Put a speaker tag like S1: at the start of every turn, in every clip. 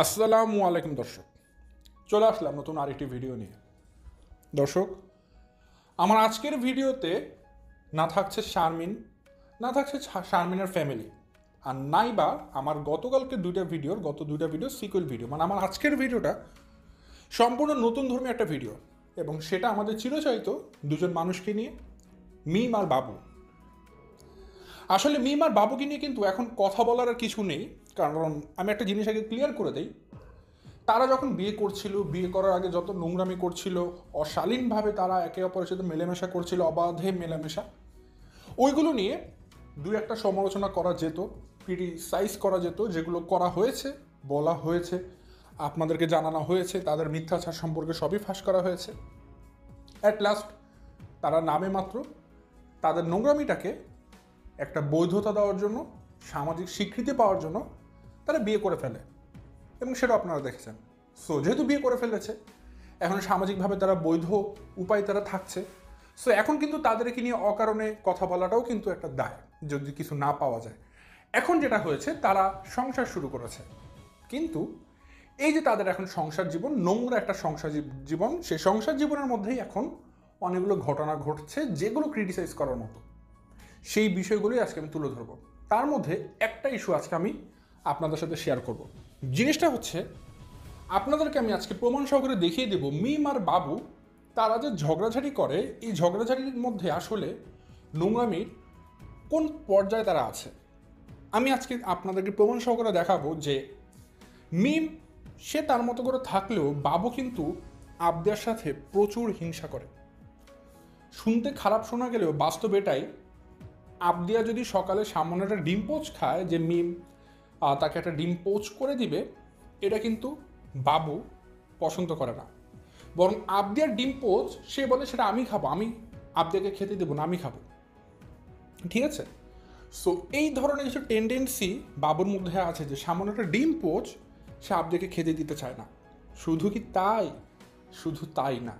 S1: আসসালামু আলাইকুম দর্শক, চলে আসলাম নতুন আরেকটি ভিডিও নিয়ে। দর্শক, আমার আজকের ভিডিওতে না থাকছে শারমিন, না থাকছে শারমিনের ফ্যামিলি, আর নাই বা আমার গত দুইটা ভিডিও সিকুয়েল ভিডিও, মানে আমার আজকের ভিডিওটা সম্পূর্ণ নতুন ধর্মী একটা ভিডিও, এবং সেটা আমাদের চিরচারিত দুজন মানুষকে নিয়ে, মিম আর বাবু। আসলে মিম আর বাবুকে নিয়ে কিন্তু এখন কথা বলার আর কিছু নেই, কারণ আমি একটা জিনিস আগে ক্লিয়ার করে দেই। তারা যখন বিয়ে করছিল, বিয়ে করার আগে যত নোংরামি করছিল, অশালীনভাবে তারা একে অপরের সাথে মেলামেশা করছিল, অবাধে মেলামেশা, ওইগুলো নিয়ে দুই একটা সমালোচনা করা যেত, ক্রিটিসাইজ করা যেত, যেগুলো করা হয়েছে, বলা হয়েছে, আপনাদেরকে জানানো হয়েছে, তাদের মিথ্যাচার সম্পর্কে সবই ফাঁস করা হয়েছে। অ্যাট লাস্ট তারা নামে মাত্র তাদের নোংরামিটাকে একটা বৈধতা দেওয়ার জন্য, সামাজিক স্বীকৃতি পাওয়ার জন্য তারা বিয়ে করে ফেলে, এবং সেটা আপনারা দেখেছেন। সো যেহেতু বিয়ে করে ফেলেছে, এখন সামাজিকভাবে তারা বৈধ উপায় তারা থাকছে। সো এখন কিন্তু তাদেরকে নিয়ে অকারণে কথা বলাটাও কিন্তু একটা দায়, যদি কিছু না পাওয়া যায়। এখন যেটা হয়েছে, তারা সংসার শুরু করেছে, কিন্তু এই যে তাদের এখন সংসার জীবন, নোংরা একটা সংসার জীবন, সেই সংসার জীবনের মধ্যেই এখন অনেকগুলো ঘটনা ঘটছে যেগুলো ক্রিটিসাইজ করার মতো। সেই বিষয়গুলোই আজকে আমি তুলে ধরবো। তার মধ্যে একটা ইস্যু আজকে আমি আপনাদের সাথে শেয়ার করব। জিনিসটা হচ্ছে, আপনাদেরকে আমি আজকে প্রমাণ সহকারে দেখিয়ে দেব মিম আর বাবু তারা যে ঝগড়াঝাটি করে, এই ঝগড়াঝাটির মধ্যে আসলে নোংরামির কোন পর্যায়ে তারা আছে। আমি আজকে আপনাদেরকে প্রমাণ সহকারে দেখাবো যে মিম সে তার মতো করে থাকলেও বাবু কিন্তু আবদের সাথে প্রচুর হিংসা করে। শুনতে খারাপ শোনা গেলেও বাস্তব এটাই। আবদিয়া যদি সকালে সামান্য একটা ডিম পোচ খায়, যে মিম তাকে একটা ডিম পোচ করে দিবে, এটা কিন্তু বাবু পছন্দ করে না। বরং আবদিয়ার ডিম পোচ সে বলে সেটা আমি খাবো, আমি আবদিয়াকে খেতে দেবো না, আমি খাবো। ঠিক আছে? সো এই ধরনের কিছু টেন্ডেন্সি বাবুর মধ্যে আছে, যে সামান্য একটা ডিম পোচ সে আবদিয়াকে খেতে দিতে চায় না। শুধু কি তাই? শুধু তাই না,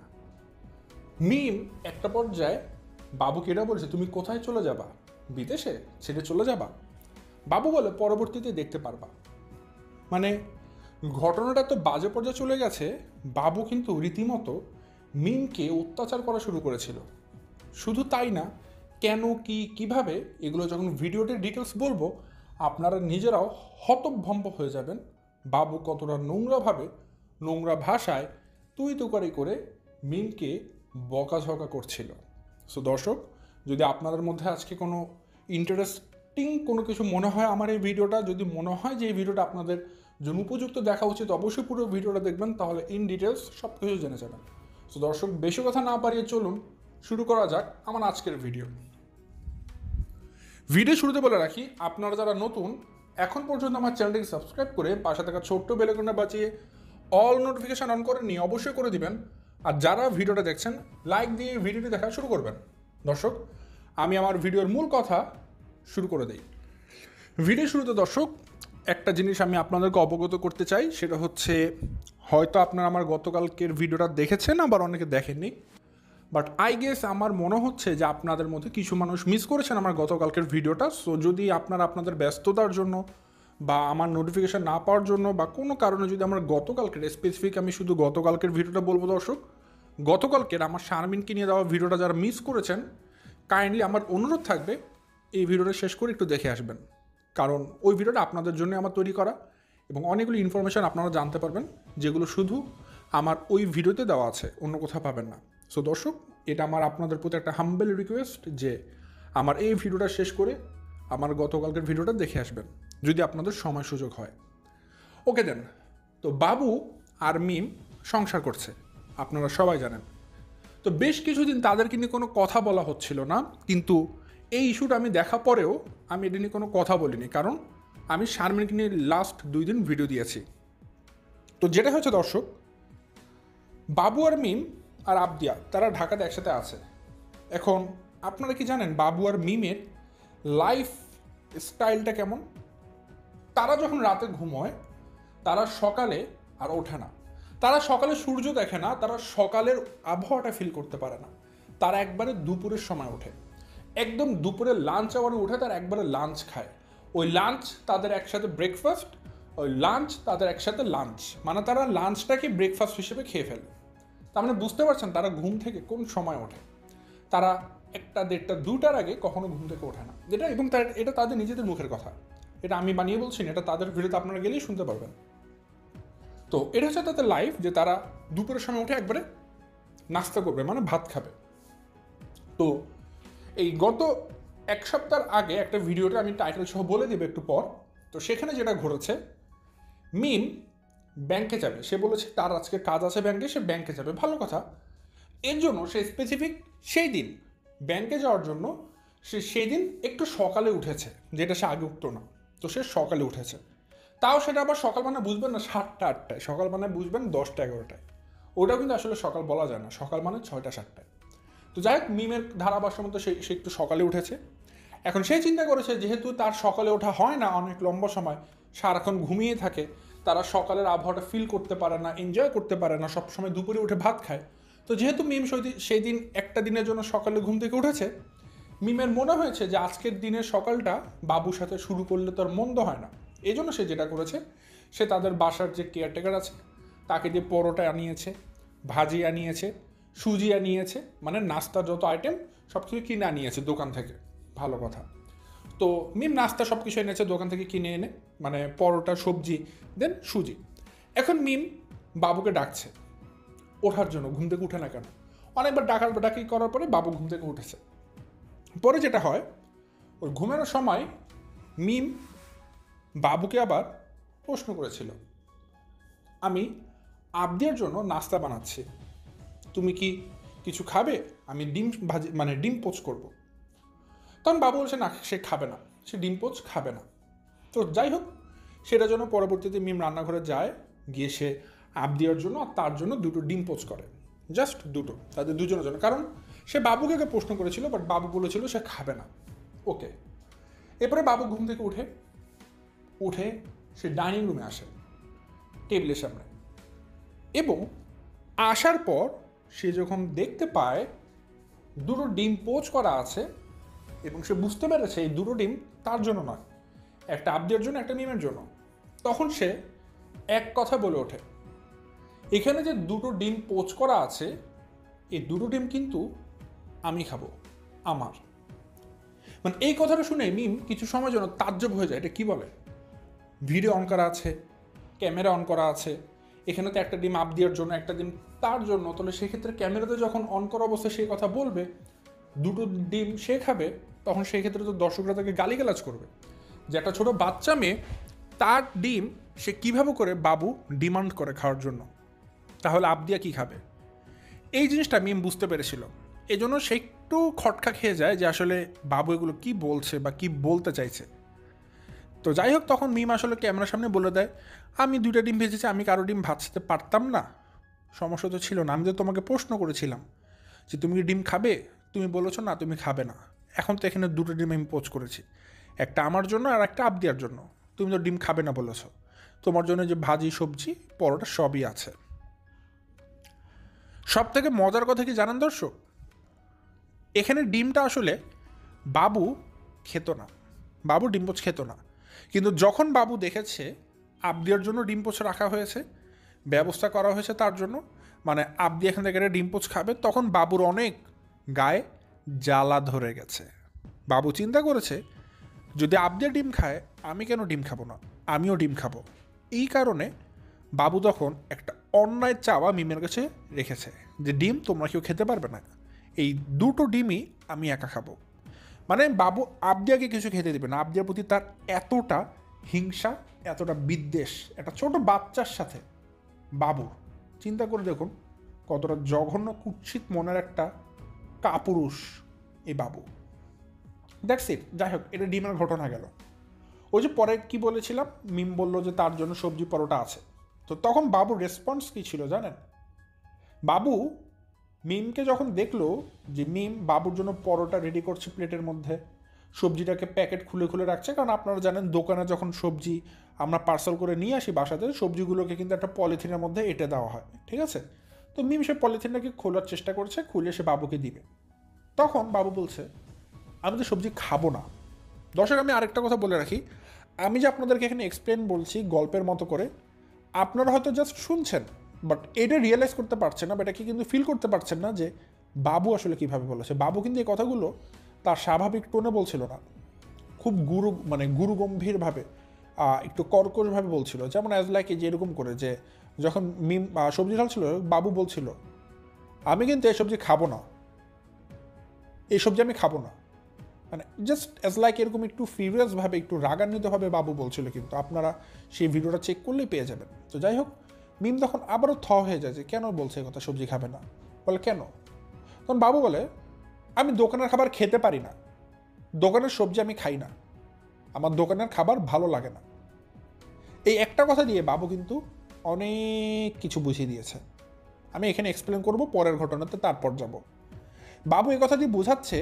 S1: মিম একটা পর্যায়ে বাবুকে এটা বলছে, তুমি কোথায় চলে যাবা? বিদেশে ছেড়ে চলে যাবা? বাবু বলে পরবর্তীতে দেখতে পারবা। মানে ঘটনাটা তো বাজে পর্যায়ে চলে গেছে, বাবু কিন্তু রীতিমতো মিমকে অত্যাচার করা শুরু করেছিল। শুধু তাই না, কেন, কি, কিভাবে, এগুলো যখন ভিডিওতে ডিটেলস বলবো, আপনারা নিজেরাও হতভম্ব হয়ে যাবেন বাবু কতটা নোংরাভাবে, নোংরা ভাষায় তুই তুকারি করে মিমকে বকাঝকা করছিল। সো দর্শক, যদি আপনাদের মধ্যে আজকে কোনো ইন্টারেস্টিং কোনো কিছু মনে হয়, আমার এই ভিডিওটা যদি মনে হয় যে এই ভিডিওটা আপনাদের জন্য উপযুক্ত দেখা উচিত, অবশ্যই পুরো ভিডিওটা দেখবেন, তাহলে ইন ডিটেলস সব কিছু জেনে যাবেন। সো দর্শক, বেশি কথা না পারিয়ে চলুন শুরু করা যাক আমার আজকের ভিডিও। শুরুতে বলে রাখি, আপনারা যারা নতুন, এখন পর্যন্ত আমার চ্যানেলটিকে সাবস্ক্রাইব করে পাশে থাকা ছোট্ট বেল আইকনটা বাজিয়ে অল নোটিফিকেশান অন করে নিয়ে অবশ্যই করে দিবেন। আর যারা ভিডিওটা দেখছেন, লাইক দিয়ে ভিডিওটি দেখা শুরু করবেন। দর্শক, আমি আমার ভিডিওর মূল কথা শুরু করে দিই। ভিডিও শুরুতে দর্শক একটা জিনিস আমি আপনাদেরকে অবগত করতে চাই, সেটা হচ্ছে, হয়তো আপনারা আমার গতকালকের ভিডিওটা দেখেছেন, আবার অনেকে দেখেননি, বাট আই গেস আমার মনে হচ্ছে যে আপনাদের মধ্যে কিছু মানুষ মিস করেছেন আমার গতকালকের ভিডিওটা। সো যদি আপনারা আপনাদের ব্যস্ততার জন্য বা আমার নোটিফিকেশান না পাওয়ার জন্য বা কোনো কারণে যদি আমার গতকালকের স্পেসিফিক, আমি শুধু গতকালকের ভিডিওটা বলবো দর্শক, গতকালকের আমার শারমিনকে নিয়ে দেওয়া ভিডিওটা যারা মিস করেছেন, কাইন্ডলি আমার অনুরোধ থাকবে এই ভিডিওটা শেষ করে একটু দেখে আসবেন, কারণ ওই ভিডিওটা আপনাদের জন্য আমার তৈরি করা, এবং অনেকগুলো ইনফরমেশান আপনারা জানতে পারবেন যেগুলো শুধু আমার ওই ভিডিওতে দেওয়া আছে, অন্য কোথাও পাবেন না। সো দর্শক, এটা আমার আপনাদের প্রতি একটা হাম্বেল রিকোয়েস্ট যে আমার এই ভিডিওটা শেষ করে আমার গতকালকের ভিডিওটা দেখে আসবেন, যদি আপনাদের সময় সুযোগ হয়। ওকে দেন। তো বাবু আর মিম সংসার করছে, আপনারা সবাই জানেন। তো বেশ কিছুদিন তাদেরকে নিয়ে কোনো কথা বলা হচ্ছিল না, কিন্তু এই ইস্যুটা আমি দেখা পরেও আমি এটা নিয়ে কোনো কথা বলিনি, কারণ আমি শারমিনকে নিয়ে লাস্ট 2 দিন ভিডিও দিয়েছি। তো যেটা হচ্ছে দর্শক, বাবু আর মিম আর আবদিয়া তারা ঢাকাতে একসাথে আছে। এখন আপনারা কি জানেন বাবু আর মিমের লাইফ স্টাইলটা কেমন? তারা যখন রাতে ঘুমোয়, তারা সকালে আর ওঠে না, তারা সকালে সূর্য দেখে না, তারা সকালের আবহাওয়াটা ফিল করতে পারে না। তারা একবারে দুপুরের সময় ওঠে, একদম দুপুরে লাঞ্চ আওয়ারে উঠে তারা একবারে লাঞ্চ খায়। ওই লাঞ্চ তাদের একসাথে ব্রেকফাস্ট, ওই লাঞ্চ তাদের একসাথে লাঞ্চ, মানে তারা লাঞ্চটাকে ব্রেকফাস্ট হিসেবে খেয়ে ফেলে। তার মানে বুঝতে পারছেন তারা ঘুম থেকে কোন সময় ওঠে। তারা 1টা 1:30 2টার আগে কখনো ঘুম থেকে ওঠে না, যেটা এবং এটা তাদের নিজেদের মুখের কথা, এটা আমি বানিয়ে বলছি না, এটা তাদের ভিডিওতে আপনারা গেলেই শুনতে পারবেন। তো এটা হচ্ছে তাদের লাইফ, যে তারা দুপুরের সময় উঠে একবারে নাস্তা করবে, মানে ভাত খাবে। তো এই গত 1 সপ্তাহ আগে একটা ভিডিওটা আমি টাইটেল সহ বলে দেবো একটু পর। তো সেখানে যেটা ঘটেছে, মিম ব্যাংকে যাবে, সে বলেছে তার আজকে কাজ আছে ব্যাংকে, সে ব্যাংকে যাবে, ভালো কথা। এর জন্য সে স্পেসিফিক সেই দিন ব্যাংকে যাওয়ার জন্য সে সেই দিন একটু সকালে উঠেছে, যেটা সে আগে উঠতো না। তো সে সকালে উঠেছে, তাও সেটা আবার সকাল মানে বুঝবেন না 7টা 8টায়, সকাল মানে বুঝবেন 10টা 11টায়। ওটাও কিন্তু আসলে সকাল বলা যায় না, সকাল মানে 6টা 7টায়। তো যাই হোক, মিমের ধারাভাষ্য মতো সে একটু সকালে উঠেছে। এখন সে চিন্তা করেছে যেহেতু তার সকালে ওঠা হয় না অনেক লম্বা সময়, সারাক্ষণ ঘুমিয়ে থাকে, তারা সকালের আবহাওয়াটা ফিল করতে পারে না, এনজয় করতে পারে না, সবসময় দুপুরে উঠে ভাত খায়। তো যেহেতু মিম সেই দিন একটা দিনের জন্য সকালে ঘুম থেকে উঠেছে, মিমের মনে হয়েছে যে আজকের দিনের সকালটা বাবুর সাথে শুরু করলে তো আর মন্দ হয় না। এই জন্য সে যেটা করেছে, সে তাদের বাসার যে কেয়ারটেকার আছে তাকে দিয়ে পরোটা আনিয়েছে, ভাজি আনিয়েছে, সুজি আনিয়েছে, মানে নাস্তার যত আইটেম সব কিছু কিনে আনিয়েছে দোকান থেকে, ভালো কথা। তো মিম নাস্তা সব কিছু এনেছে দোকান থেকে কিনে এনে, মানে পরোটা, সবজি, দেন সুজি। এখন মিম বাবুকে ডাকছে ওঠার জন্য, ঘুম থেকে উঠে না কেন। অনেকবার ডাকি করার পরে বাবু ঘুম থেকে উঠেছে। পরে যেটা হয়, ওর ঘুমানোর সময় মিম বাবুকে আবার প্রশ্ন করেছিল, আমি আবদিয়ার জন্য নাস্তা বানাচ্ছি, তুমি কি কিছু খাবে? আমি ডিম ভাজি মানে ডিম পোচ করব। তখন বাবু বলছে না, সে খাবে না, সে ডিম পোচ খাবে না। তো যাই হোক, সেটার জন্য পরবর্তীতে মিম রান্নাঘরে যায়, গিয়ে সে আবদিয়ার জন্য আর তার জন্য 2টো ডিম পোচ করে, জাস্ট 2টো, তাদের দুজনের জন্য। কারণ সে বাবুকে প্রশ্ন করেছিল, বাট বাবু বলেছিল সে খাবে না। ওকে, এরপরে বাবু ঘুম থেকে উঠে সে ডাইনিং রুমে আসে টেবিলের সামনে, এবং আসার পর সে যখন দেখতে পায় 2টো ডিম পোচ করা আছে, এবং সে বুঝতে পেরেছে এই 2টো ডিম তার জন্য নয়, একটা আবদিয়ার জন্য, একটা মিমের জন্য। তখন সে এক কথা বলে ওঠে, এখানে যে 2টো ডিম পোচ করা আছে, এই 2টো ডিম কিন্তু আমি খাবো, আমার। মানে এই কথাটা শুনে মিম কিছু সময় জন্য তাজ্জব হয়ে যায়, এটা কি বলে, ভিডিও অন করা আছে, ক্যামেরা অন করা আছে, এখানে তো একটা ডিম আবদিয়ার জন্য, একটা ডিম তার জন্য, তাহলে সেক্ষেত্রে ক্যামেরাতে যখন অন করা অবস্থায় সেই কথা বলবে, 2টো ডিম সে খাবে, তখন সেই ক্ষেত্রে তো দর্শকরা তাকে গালিগালাজ করবে যে একটা ছোটো বাচ্চা মেয়ে, তার ডিম সে কীভাবে করে বাবু ডিমান্ড করে খাওয়ার জন্য, তাহলে আবদিয়া কি খাবে। এই জিনিসটা মিম বুঝতে পেরেছিল, এই জন্য সে একটু খটকা খেয়ে যায় যে আসলে বাবু এগুলো কি বলছে বা কি বলতে চাইছে। তো যাই হোক, তখন মিম আসলে ক্যামেরার সামনে বলে দেয়, আমি 2টা ডিম ভেজেছি, আমি কারো ডিম ভাজতে পারতাম না, সমস্যা তো ছিল না, আমি তো তোমাকে প্রশ্ন করেছিলাম যে তুমি কি ডিম খাবে, তুমি বলেছো না তুমি খাবে না, এখন তো এখানে 2টো ডিম আমি পোচ করেছি, একটা আমার জন্য আর একটা আবদিয়ার জন্য, তুমি তো ডিম খাবে না বলেছো, তোমার জন্য যে ভাজি, সবজি, পরোটা সবই আছে। সব থেকে মজার কথা কি জানেন দর্শক, এখানে ডিমটা আসলে বাবু খেত না, বাবু ডিম পোচ খেত না, কিন্তু যখন বাবু দেখেছে আবদিয়ার জন্য ডিম পোচ রাখা হয়েছে, ব্যবস্থা করা হয়েছে তার জন্য, মানে আবদি এখান থেকে ডিম পোচ খাবে, তখন বাবুর অনেক গায়ে জ্বালা ধরে গেছে। বাবু চিন্তা করেছে, যদি আবদিয়া ডিম খায় আমি কেন ডিম খাবো না, আমিও ডিম খাবো। এই কারণে বাবু তখন একটা অন্যায় চাওয়া মিমের কাছে রেখেছে যে ডিম তোমরা কেউ খেতে পারবে না, এই 2টো ডিমই আমি একা খাবো। মানে বাবু আবদিয়াকে কিছু খেতে দেবে না, আবদিয়ার প্রতি তার এতটা হিংসা, এতটা বিদ্বেষ একটা ছোট বাচ্চার সাথে বাবুর। চিন্তা করে দেখুন কতটা জঘন্য কুৎসিত মনের একটা কাপুরুষ এই বাবু। That's it. যাই হোক, এটা ডিমের ঘটনা গেল। ওই যে পরে কি বলেছিলাম, মিম বললো যে তার জন্য সবজি পরোটা আছে, তো তখন বাবুর রেসপন্স কী ছিল জানেন, বাবু মিমকে যখন দেখলো যে মিম বাবুর জন্য পরোটা রেডি করছে প্লেটের মধ্যে, সবজিটাকে প্যাকেট খুলে খুলে রাখছে, কারণ আপনারা জানেন দোকানে যখন সবজি আমরা পার্সেল করে নিয়ে আসি বাসাতে, সবজিগুলোকে কিন্তু একটা পলিথিনের মধ্যে এঁটে দেওয়া হয়, ঠিক আছে। তো মিম সে পলিথিনটাকে খোলার চেষ্টা করছে, খুলে সে বাবুকে দিবে। তখন বাবু বলছে, আমি তো সবজি খাবো না। দর্শক, আমি আরেকটা কথা বলে রাখি, আমি যে আপনাদেরকে এখানে এক্সপ্লেন বলছি গল্পের মতো করে, আপনারা হয়তো জাস্ট শুনছেন, বাট এটা রিয়েলাইজ করতে পারছেন না, বা এটাকে কিন্তু ফিল করতে পারছেন না যে বাবু আসলে কীভাবে বলেছে। বাবু কিন্তু এই কথাগুলো তার স্বাভাবিক টোনে বলছিল না, খুব গুরুগম্ভীরভাবে, একটু কর্কশভাবে বলছিল। যেমন অ্যাজ লাইক যে এরকম করে, যে যখন মিম সবজি ঢালছিল, বাবু বলছিল আমি কিন্তু এই সবজি খাবো না, এই সবজি আমি খাবো না, মানে জাস্ট অ্যাজ লাইক এরকম একটু ফিউরিয়াসভাবে, একটু রাগান্বিতভাবে বাবু বলছিল। কিন্তু আপনারা সেই ভিডিওটা চেক করলেই পেয়ে যাবেন। তো যাই হোক, মিম তখন আবারও হয়ে যায় যে কেন বলছে কথা সবজি খাবে না। বলে কেন? তখন বাবু বলে আমি দোকানের খাবার খেতে পারি না, দোকানের সবজি আমি খাই না, আমার দোকানের খাবার ভালো লাগে না। এই একটা কথা দিয়ে বাবু কিন্তু অনেক কিছু বুঝিয়ে দিয়েছে। আমি এখানে এক্সপ্লেন করব পরের ঘটনাতে, তারপর যাব। বাবু এই কথা দিয়ে বোঝাচ্ছে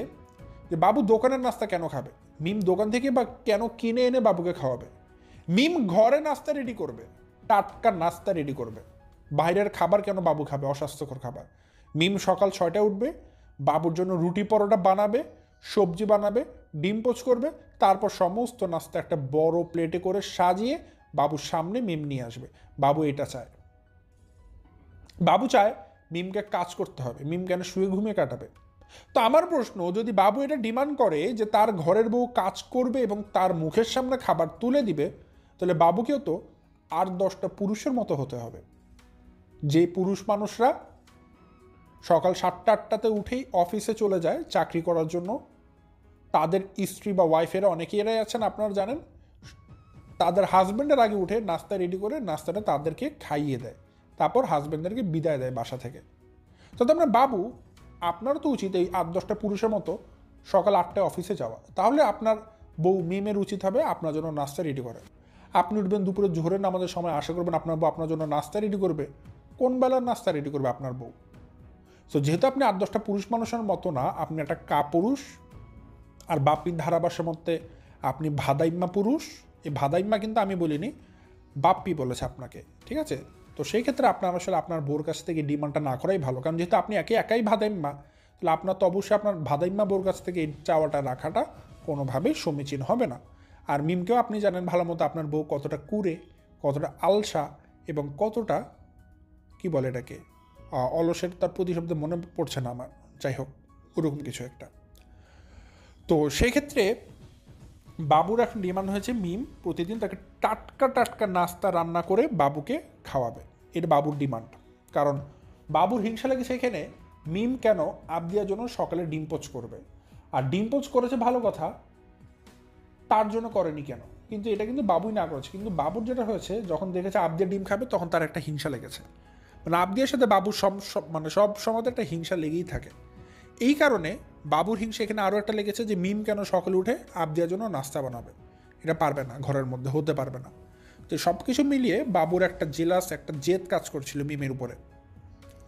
S1: যে বাবু দোকানের নাস্তা কেন খাবে, মিম দোকান থেকে বা কেন কিনে এনে বাবুকে খাওয়াবে। মিম ঘরে নাস্তা রেডি করবে, টাটকা নাস্তা রেডি করবে। বাইরের খাবার কেন বাবু খাবে, অস্বাস্থ্যকর খাবার। মিম সকাল 6টায় উঠবে, বাবুর জন্য রুটি পরোটা বানাবে, সবজি বানাবে, ডিম পোচ করবে, তারপর সমস্ত নাস্তা একটা বড় প্লেটে করে সাজিয়ে বাবুর সামনে মিম নিয়ে আসবে। বাবু এটা চায়। বাবু চায় মিমকে কাজ করতে হবে, মিম কেন শুয়ে ঘুমিয়ে কাটাবে। তো আমার প্রশ্ন, যদি বাবু এটা ডিমান্ড করে যে তার ঘরের বউ কাজ করবে এবং তার মুখের সামনে খাবার তুলে দিবে, তাহলে বাবুকেও তো 8-10টা পুরুষের মতো হতে হবে, যে পুরুষ মানুষরা সকাল 7টা-8টাতে উঠেই অফিসে চলে যায় চাকরি করার জন্য। তাদের স্ত্রী বা ওয়াইফেরা অনেকেই আছেন, আপনারা জানেন, তাদের হাজব্যান্ডের আগে উঠে নাস্তা রেডি করে নাস্তাটা তাদেরকে খাইয়ে দেয়, তারপর হাজব্যান্ডদেরকে বিদায় দেয় বাসা থেকে। তো আমরা বাবু, আপনারও তো উচিত এই 8-10টা পুরুষের মতো সকাল 8টায় অফিসে যাওয়া। তাহলে আপনার বউ মিমের উচিত হবে আপনার জন্য নাস্তা রেডি করে। আপনি উঠবেন দুপুরে জোহরের নামাজের সময়, আশা করবেন আপনার বউ আপনার জন্য নাস্তা রেডি করবে। কোন বেলার নাস্তা রেডি করবে আপনার বউ? সো যেহেতু আপনি 8-10টা পুরুষ মানুষের মতো না, আপনি একটা কাপুরুষ, আর বাপ্পির ধারাভাষ্যের মধ্যে আপনি ভাদাইম্মা পুরুষ। এই ভাদাইম্মা কিন্তু আমি বলিনি, বাপ্পি বলেছে আপনাকে, ঠিক আছে? তো সেই ক্ষেত্রে আপনার আসলে আপনার বোর কাছ থেকে ডিমান্ডটা না করাই ভালো, কারণ যেহেতু আপনি একাই ভাদাইম্মা, তাহলে আপনার তো অবশ্যই আপনার ভাদাইম্মা বোর কাছ থেকে এই চাওয়াটা রাখাটা কোনোভাবেই সমীচীন হবে না। আর মিমকেও আপনি জানেন ভালো মতো আপনার বউ কতটা কুড়ে, কতটা আলসা, এবং কতটা কি বলে এটাকে অলসের, তার প্রতিশব্দ মনে পড়ছে না আমার, যাই হোক ওরকম কিছু একটা। তো সেই ক্ষেত্রে বাবুর এখন ডিমান্ড হয়েছে মিম প্রতিদিন তাকে টাটকা টাটকা নাস্তা রান্না করে বাবুকে খাওয়াবে। এটা বাবুর ডিমান্ড। কারণ বাবুর হিংসা লেগেছে এখানে মিম কেন আবদিয়ার জন্য সকালে ডিম পোচ করবে। আর ডিম পোচ করেছে ভালো কথা, তার জন্য করেনি কেন? কিন্তু এটা কিন্তু বাবুই না করেছে। কিন্তু বাবুর যেটা হয়েছে, যখন দেখেছে আবদিয়া ডিম খাবে, তখন তার একটা হিংসা লেগেছে। মানে আবদিয়ার সাথে বাবুর সব সময় একটা হিংসা লেগেই থাকে। এই কারণে বাবুর হিংসা এখানে আরও একটা লেগেছে যে মিম কেন সকালে উঠে আবদিয়ার জন্য নাস্তা বানাবে। এটা পারবে না, ঘরের মধ্যে হতে পারবে না। তো সব কিছু মিলিয়ে বাবুর একটা জেলাস, একটা জেদ কাজ করছিল মিমের উপরে,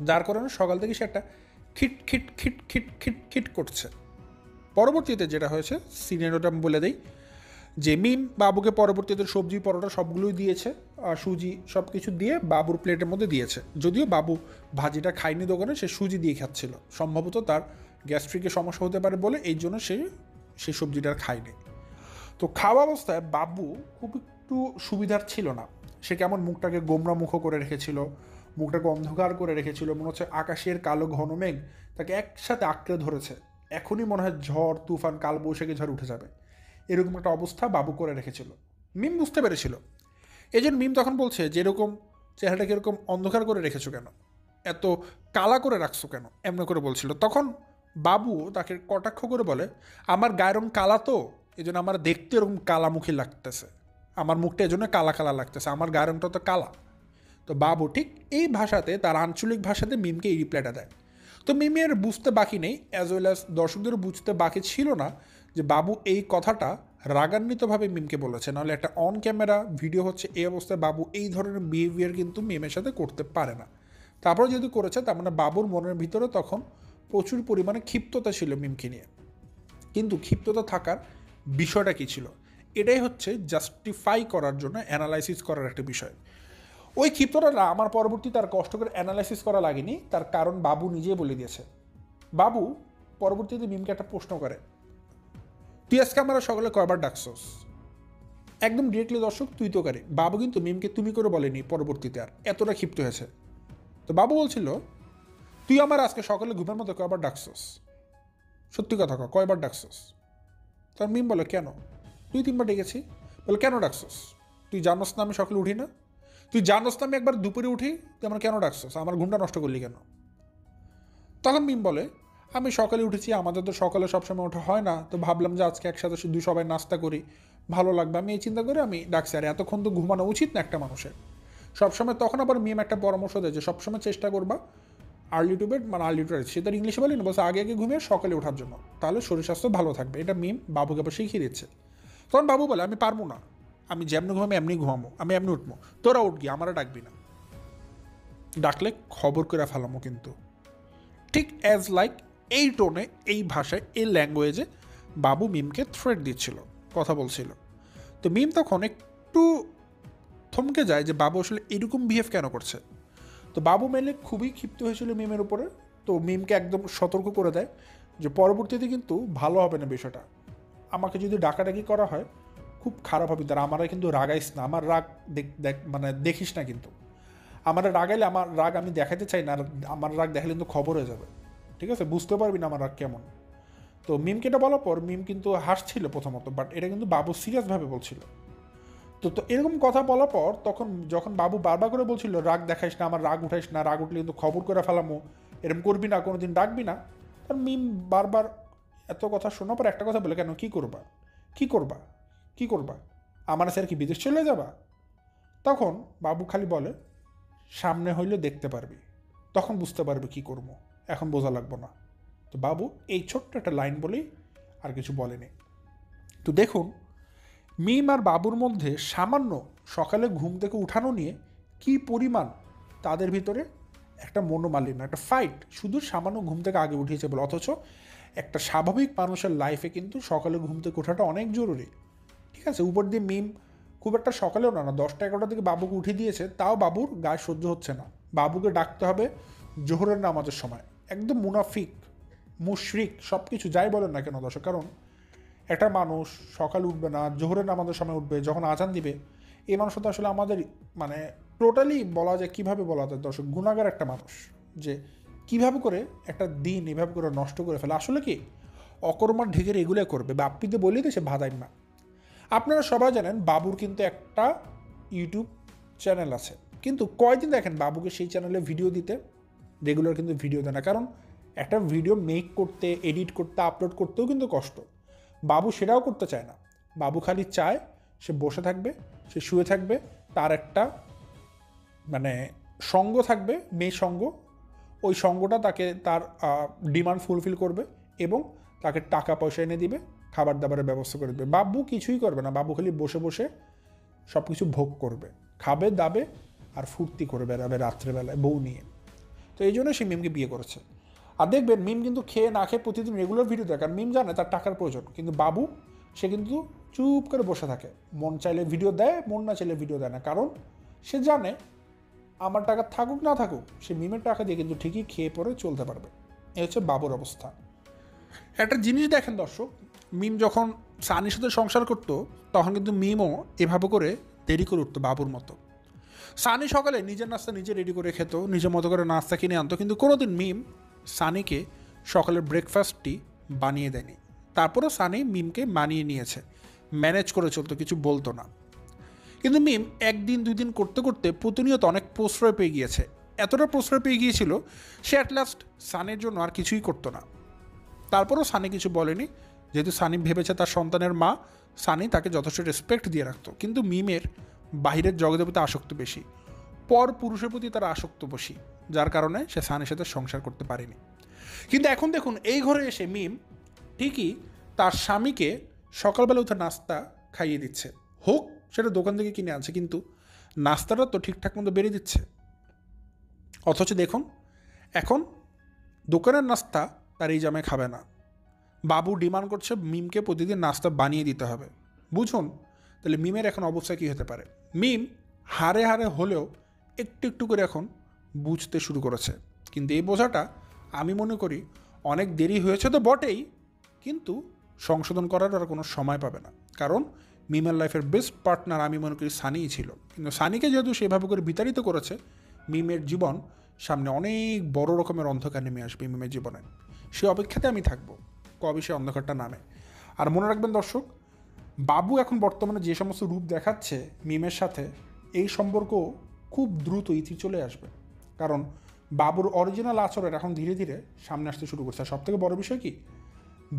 S1: যার কারণে সকাল থেকে সে একটা খিট খিট খিট খিট খিট খিট করছে। পরবর্তীতে যেটা হয়েছে সিনেরিওটা আমি বলে দিই, যে মিম বাবুকে পরবর্তীতে সবজি পরোটা সবগুলোই দিয়েছে, সুজি সব কিছু দিয়ে বাবুর প্লেটের মধ্যে দিয়েছে। যদিও বাবু ভাজিটা খায়নি দোকানে, সে সুজি দিয়ে খাচ্ছিল, সম্ভবত তার গ্যাস্ট্রিকের সমস্যা হতে পারে বলে এই জন্য সেই সবজিটা খায়নি। তো খাওয়া অবস্থায় বাবু খুব একটু সুবিধার ছিল না। সে কেমন মুখটাকে গোমরা মুখ করে রেখেছিল, মুখটাকে অন্ধকার করে রেখেছিল, মনে হচ্ছে আকাশের কালো ঘন মেঘ তাকে একসাথে আঁকড়ে ধরেছে। এখনই মনে হয় ঝড় তুফান কালবৈশাখী ঝড় উঠে যাবে, এরকম একটা অবস্থা বাবু করে রেখেছিল। মিম বুঝতে পেরেছিল। এই জন্য মিম তখন বলছে যে এরকম চেহারাটাকে এরকম অন্ধকার করে রেখেছো কেন, এত কালা করে রাখছো কেন, এমন করে বলছিল। তখন বাবু তাকে কটাক্ষ করে বলে আমার গায়ের রং কালা, তো এই জন্য আমার দেখতে এরকম কালামুখী লাগতেছে, আমার মুখটা এই জন্য কালা কালা লাগতেছে, আমার গায়ের রংটা তো কালা। তো বাবু ঠিক এই ভাষাতে, তার আঞ্চলিক ভাষাতে মিমকে এই রিপ্লাইটা দেয়। তো মিমের বুঝতে বাকি নেই, অ্যাজ ওয়েল অ্যাজ দর্শকদেরও বুঝতে বাকি ছিল না যে বাবু এই কথাটা রাগান্বিতভাবে মিমকে বলেছে। নাহলে একটা অন ক্যামেরা ভিডিও হচ্ছে, এই অবস্থায় বাবু এই ধরনের বিহেভিয়ার কিন্তু মিমের সাথে করতে পারে না। তারপর যেহেতু করেছে, তার মানে বাবুর মনের ভিতরে তখন প্রচুর পরিমাণে ক্ষিপ্ততা ছিল মিমকে নিয়ে। কিন্তু ক্ষিপ্ততা থাকার বিষয়টা কী ছিল, এটাই হচ্ছে জাস্টিফাই করার জন্য অ্যানালাইসিস করার একটা বিষয়। ওই ক্ষিপ্তটা আমার পরবর্তী তার কষ্ট করে অ্যানালাইসিস করা লাগেনি, তার কারণ বাবু নিজেই বলে দিয়েছে। বাবু পরবর্তীতে মিমকে একটা প্রশ্ন করে, তুই আজকে আমরা সকালে কয়বার ডাকছস? একদম ডিরেক্টলি দর্শক তুই তো করে। বাবু কিন্তু মিমকে তুমি করে বলেনি পরবর্তীতে, আর এতটা ক্ষিপ্ত হয়েছে। তো বাবু বলছিল, তুই আমার আজকে সকালে ঘুমের মতো কয়বার ডাকছস? সত্যি কথা কয়বার ডাকছস? তার মিম বলে, কেন? 2-3বার ডেকেছি। বলে, কেন ডাকছস? তুই জানোস না আমি সকালে উঠি না? তুই জানোস না আমি একবার দুপুরে উঠি? তুই আমার কেন ডাকছস? আমার ঘুমটা নষ্ট করলি কেন? তখন মিম বলে, আমি সকালে উঠেছি, আমাদের তো সকালে সবসময় ওঠা হয় না, তো ভাবলাম যে আজকে একসাথে শুধু সবাই নাস্তা করি, ভালো লাগবে, আমি এই চিন্তা করে আমি ডাকছি। আর এতক্ষণ তো ঘুমানো উচিত না একটা মানুষের সবসময়। তখন আবার মিম একটা পরামর্শ দেয় যে সবসময় চেষ্টা করবা আর্লি টু বেড, মানে আর্লি টু রাইট, সে তার ইংলিশে বলি না, বলছে আগে আগে ঘুমিয়ে সকালে ওঠার জন্য, তাহলে শরীর স্বাস্থ্য ভালো থাকবে। এটা মিম বাবুকে আবার শিখিয়ে দিচ্ছে। তখন বাবু বলে, আমি পারবো না, আমি যেমনি ঘুমাবো এমনি ঘুমাবো, আমি এমনি উঠবো, তোরা উঠ গিয়ে, আমারা ডাকবি না, ডাকলে খবর করে ফেলামো কিন্তু। ঠিক অ্যাজ লাইক এই টোনে, এই ভাষায়, এই ল্যাঙ্গুয়েজে বাবু মিমকে থ্রেট দিচ্ছিল, কথা বলছিল। তো মিম তখন একটু থমকে যায় যে বাবু আসলে এরকম বিহেভ কেন করছে। তো বাবু মেলে খুবই ক্ষিপ্ত হয়েছিল মিমের উপরে। তো মিমকে একদম সতর্ক করে দেয় যে পরবর্তীতে কিন্তু ভালো হবে না বিষয়টা, আমাকে যদি ডাকাডাকি করা হয় খুব খারাপ হবে, তারা আমারা কিন্তু রাগাইস না, আমার রাগ মানে দেখিস না কিন্তু, আমার রাগাইলে আমার রাগ আমি দেখাতে চাই না, আর আমার রাগ দেখালে কিন্তু খবর হয়ে যাবে, ঠিক আছে, বুঝতে পারবি না আমার রাগ কেমন। তো মিমকে এটা বলার পর মিম কিন্তু হাসছিল প্রথমত, বাট এটা কিন্তু বাবু সিরিয়াসভাবে বলছিল। তো এরকম কথা বলার পর তখন যখন বাবু বারবার করে বলছিল রাগ দেখাইস না, আমার রাগ উঠাইস না, রাগ উঠলে কিন্তু খবর করে ফেলামো, এরকম করবি না, কোনো দিন ডাকবি না, তার মিম বারবার এত কথা শোনার পর একটা কথা বলে, কেন, কী করবা, কী করবা, কী করবা, আমার স্যার কি বিদেশ চলে যাবা? তখন বাবু খালি বলে, সামনে হইলে দেখতে পারবি, তখন বুঝতে পারবি কী করবো, এখন বোঝা লাগবো না। তো বাবু এই ছোট্ট একটা লাইন বলেই আর কিছু বলেনি। তো দেখুন মিম আর বাবুর মধ্যে সামান্য সকালে ঘুম থেকে উঠানো নিয়ে কি পরিমাণ তাদের ভিতরে একটা মনোমালিন্য, একটা ফাইট, শুধু সামান্য ঘুম থেকে আগে উঠিয়েছে বলে। অথচ একটা স্বাভাবিক মানুষের লাইফে কিন্তু সকালে ঘুম থেকে ওঠাটা অনেক জরুরি, ঠিক আছে। উপর দিয়ে মিম খুব একটা সকালেও না 10টা-11টার দিকে বাবুকে উঠিয়ে দিয়েছে, তাও বাবুর গায়ে সহ্য হচ্ছে না, বাবুকে ডাকতে হবে জোহরের নামাজের সময়। একদম মুনাফিক, মুশরিক, সব কিছু যাই বলেন না কেন দর্শক, কারণ একটা মানুষ সকাল উঠবে না, জোহরের নামাজের সময় উঠবে, যখন আজান দিবে, এই মানুষটা তো আসলে আমাদের মানে টোটালি বলা যায়, কীভাবে বলা যায় দর্শক, গুণাগার একটা মানুষ, যে কিভাবে করে একটা দিন এভাবে করে নষ্ট করে ফেলে। আসলে কি অকর্মার ঢেকের এগুলো করবে, বা আপনি তো বলেই সে ভাদাইম্মা। আপনারা সবাই জানেন বাবুর কিন্তু একটা ইউটিউব চ্যানেল আছে, কিন্তু কয়দিন দেখেন বাবুকে সেই চ্যানেলে ভিডিও দিতে, রেগুলার কিন্তু ভিডিও দেয় না, কারণ একটা ভিডিও মেক করতে, এডিট করতে, আপলোড করতেও কিন্তু কষ্ট। বাবু সেটাও করতে চায় না, বাবু খালি চায় সে বসে থাকবে, সে শুয়ে থাকবে, তার একটা মানে সঙ্গ থাকবে, মেয়ে সঙ্গ, ওই সঙ্গটা তাকে তার ডিমান্ড ফুলফিল করবে এবং তাকে টাকা পয়সা এনে দিবে, খাবার দাবারের ব্যবস্থা করে দেবে। বাবু কিছুই করবে না, বাবু খালি বসে বসে সব কিছু ভোগ করবে, খাবে দাবে আর ফুর্তি করে বেড়াবে রাত্রেবেলায় বউ নিয়ে। তো এই জন্য সে মিমকে বিয়ে করেছে। আর দেখবেন মিম কিন্তু খেয়ে না খেয়ে প্রতিদিন রেগুলার ভিডিও দেয়, কারণ মিম জানে তার টাকার প্রয়োজন। কিন্তু বাবু সে কিন্তু চুপ করে বসে থাকে, মন চাইলে ভিডিও দেয়, মন না চাইলে ভিডিও দেয় না, কারণ সে জানে আমার টাকা থাকুক না থাকুক, সে মিমের টাকা দিয়ে কিন্তু ঠিকই খেয়ে পরে চলতে পারবে। এই হচ্ছে বাবুর অবস্থা। একটা জিনিস দেখেন দর্শক, মিম যখন সানির সাথে সংসার করতো তখন কিন্তু মিমও এভাবে করে দেরি করে উঠতো বাবুর মতো। সানি সকালে নিজের নাস্তা নিজে রেডি করে খেত, নিজের মতো করে নাস্তা কিনে আনতো, কিন্তু কোনোদিন মিম সানিকে সকালের ব্রেকফাস্টটি বানিয়ে দেয়নি। তারপরও সানি মিমকে মানিয়ে নিয়েছে, ম্যানেজ করে চলতো, কিছু বলতো না। কিন্তু মিম 1-2 দিন করতে করতে প্রতিনিয়ত অনেক প্রশ্রয় পেয়ে গিয়েছে, এতটা প্রশ্রয় পেয়ে গিয়েছিল সে অ্যাট লাস্ট সানির জন্য আর কিছুই করতো না। তারপরও সানি কিছু বলেনি, যেহেতু সানি ভেবেছে তার সন্তানের মা, সানি তাকে যথেষ্ট রেসপেক্ট দিয়ে রাখতো। কিন্তু মিমের বাহিরের জগতের প্রতি আসক্ত বেশি, পর পুরুষের প্রতি তারা আসক্ত বেশি, যার কারণে সে সানির সাথে সংসার করতে পারেনি। কিন্তু এখন দেখুন এই ঘরে এসে মিম ঠিকই তার স্বামীকে সকালবেলা উঠে নাস্তা খাইয়ে দিচ্ছে, হোক সেটা দোকান থেকে কিনে আনছে, কিন্তু নাস্তাটা তো ঠিকঠাক মতো বেরিয়ে দিচ্ছে। অথচ দেখুন এখন দোকানের নাস্তা তার এই জামাই খাবে না, বাবু ডিমান্ড করছে মিমকে প্রতিদিন নাস্তা বানিয়ে দিতে হবে। বুঝুন তাহলে মিমের এখন অবস্থা কী হতে পারে। মিম হারে হারে হলেও একটু একটু করে এখন বুঝতে শুরু করেছে, কিন্তু এই বোঝাটা আমি মনে করি অনেক দেরি হয়েছে তো বটেই, কিন্তু সংশোধন করার আর কোনো সময় পাবে না, কারণ মিমের লাইফের বেস্ট পার্টনার আমি মনে করি সানিই ছিল, কিন্তু সানিকে যেহেতু সেভাবে করে বিতাড়িত করেছে, মিমের জীবন সামনে অনেক বড় রকমের অন্ধকার নেমে আসবে মিমের জীবনে। সে অপেক্ষাতে আমি থাকবো কবে সে অন্ধকারটা নামে। আর মনে রাখবেন দর্শক, বাবু এখন বর্তমানে যে সমস্ত রূপ দেখাচ্ছে মিমের সাথে, এই সম্পর্ক খুব দ্রুত ইতি চলে আসবে, কারণ বাবুর অরিজিনাল আচরণ এখন ধীরে ধীরে সামনে আসতে শুরু করছে। আর সবথেকে বড় বিষয় কি,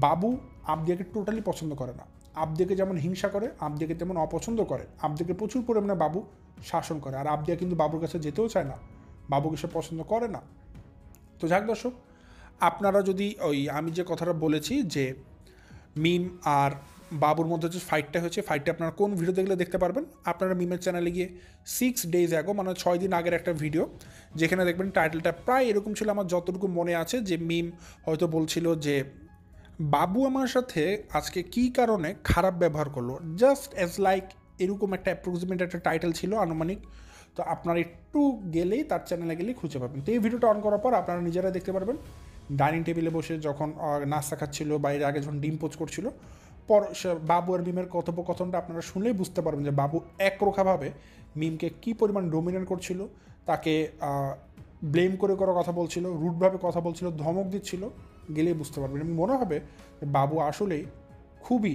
S1: বাবু আবদিয়াকে টোটালি পছন্দ করে না। আবদিয়াকে যেমন হিংসা করে, আবদিয়াকে তেমন অপছন্দ করে, আবদিয়াকে প্রচুর পরিমাণে বাবু শাসন করে। আর আবদিয়া কিন্তু বাবুর কাছে যেতেও চায় না, বাবুকে সে পছন্দ করে না। তো যাক দর্শক, আপনারা যদি ওই আমি যে কথাটা বলেছি যে মিম আর বাবুর মধ্যে যে ফাইটটা হয়েছে, ফাইটটা আপনারা কোন ভিডিও দেখলে দেখতে পারবেন, আপনারা মিমের চ্যানেলে গিয়ে 6 days ago, মানে 6 দিন আগের একটা ভিডিও, যেখানে দেখবেন টাইটেলটা প্রায় এরকম ছিল, আমার যতটুকু মনে আছে, যে মিম হয়তো বলছিল যে বাবু আমার সাথে আজকে কী কারণে খারাপ ব্যবহার করলো, জাস্ট অ্যাজ লাইক এরকম একটা অ্যাপ্রক্সিমেট একটা টাইটেল ছিল আনুমানিক। তো আপনারা একটু গেলেই তার চ্যানেলে গেলেই খুঁজে পাবেন। তো এই ভিডিওটা অন করার পর আপনারা নিজেরাই দেখতে পারবেন, ডাইনিং টেবিলে বসে যখন নাস্তা খাচ্ছিল, বাইরে আগে যখন ডিম পোচ করছিল, পর বাবু আর মিমের কথোপকথনটা আপনারা শুনলেই বুঝতে পারবেন যে বাবু একরোখাভাবে মিমকে কী পরিমাণ ডোমিনেট করছিল, তাকে ব্লেম করে কথা বলছিল, রুটভাবে কথা বলছিল, ধমক দিচ্ছিল, গেলেই বুঝতে পারবেন। এবং মনে হবে যে বাবু আসলেই খুবই,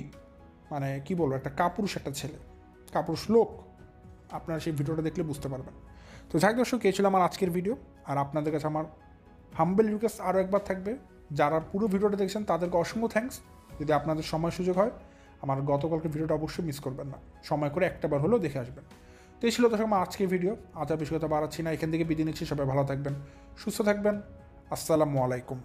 S1: মানে কী বলবো, একটা কাপুরুষ একটা ছেলে, কাপুরুষ লোক। আপনারা সেই ভিডিওটা দেখলে বুঝতে পারবেন। তো যাক দর্শক, এই ছিল আমার আজকের ভিডিও। আর আপনাদের কাছে আমার হাম্বেল রিকোয়েস্ট আরও একবার থাকবে, যারা পুরো ভিডিওটা দেখছেন তাদেরকে অসংখ্য থ্যাঙ্কস। যদি আপনাদের সময় সুযোগ হয়, আমার গতকালকে ভিডিওটা অবশ্যই মিস করবেন না, সময় করে একটাবার হলেও দেখে আসবেন। তো এই ছিল দর্শক আমার আজকের ভিডিও। আজ আর বেশি কথা বাড়াচ্ছি না, এখান থেকে বিদায় নিচ্ছি। সবাই ভালো থাকবেন, সুস্থ থাকবেন। আসসালামু আলাইকুম।